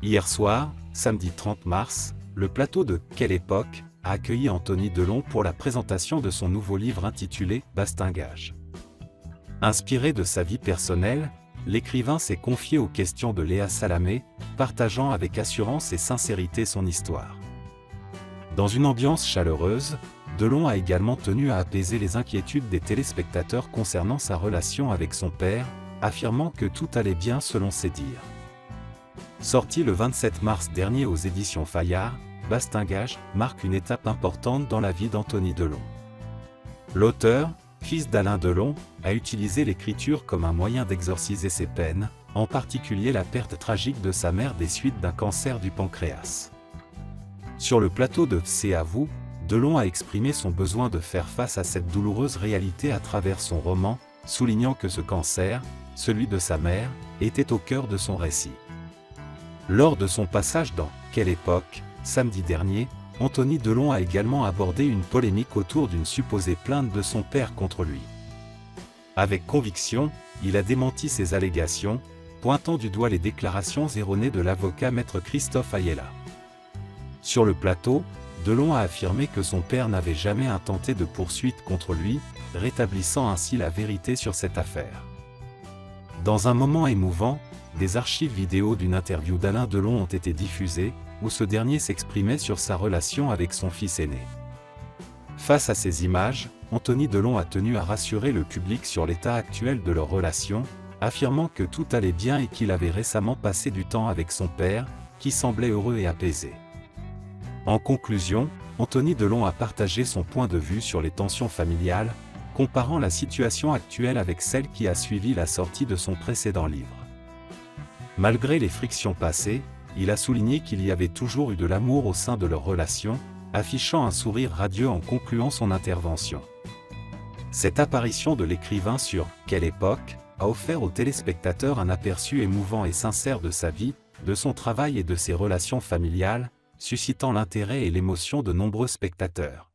Hier soir, samedi 30 mars, le plateau de Quelle époque a accueilli Anthony Delon pour la présentation de son nouveau livre intitulé Bastingage. Inspiré de sa vie personnelle, l'écrivain s'est confié aux questions de Léa Salamé, partageant avec assurance et sincérité son histoire. Dans une ambiance chaleureuse, Delon a également tenu à apaiser les inquiétudes des téléspectateurs concernant sa relation avec son père, affirmant que tout allait bien selon ses dires. Sorti le 27 mars dernier aux éditions Fayard, Bastingage marque une étape importante dans la vie d'Anthony Delon. L'auteur, fils d'Alain Delon, a utilisé l'écriture comme un moyen d'exorciser ses peines, en particulier la perte tragique de sa mère des suites d'un cancer du pancréas. Sur le plateau de C'est à vous, Delon a exprimé son besoin de faire face à cette douloureuse réalité à travers son roman, soulignant que ce cancer, celui de sa mère, était au cœur de son récit. Lors de son passage dans Quelle époque, samedi dernier, Anthony Delon a également abordé une polémique autour d'une supposée plainte de son père contre lui. Avec conviction, il a démenti ces allégations, pointant du doigt les déclarations erronées de l'avocat maître Christophe Ayala. Sur le plateau, Delon a affirmé que son père n'avait jamais intenté de poursuite contre lui, rétablissant ainsi la vérité sur cette affaire. Dans un moment émouvant, des archives vidéo d'une interview d'Alain Delon ont été diffusées, où ce dernier s'exprimait sur sa relation avec son fils aîné. Face à ces images, Anthony Delon a tenu à rassurer le public sur l'état actuel de leur relation, affirmant que tout allait bien et qu'il avait récemment passé du temps avec son père, qui semblait heureux et apaisé. En conclusion, Anthony Delon a partagé son point de vue sur les tensions familiales, comparant la situation actuelle avec celle qui a suivi la sortie de son précédent livre. Malgré les frictions passées, il a souligné qu'il y avait toujours eu de l'amour au sein de leur relation, affichant un sourire radieux en concluant son intervention. Cette apparition de l'écrivain sur Quelle époque a offert aux téléspectateurs un aperçu émouvant et sincère de sa vie, de son travail et de ses relations familiales, suscitant l'intérêt et l'émotion de nombreux spectateurs.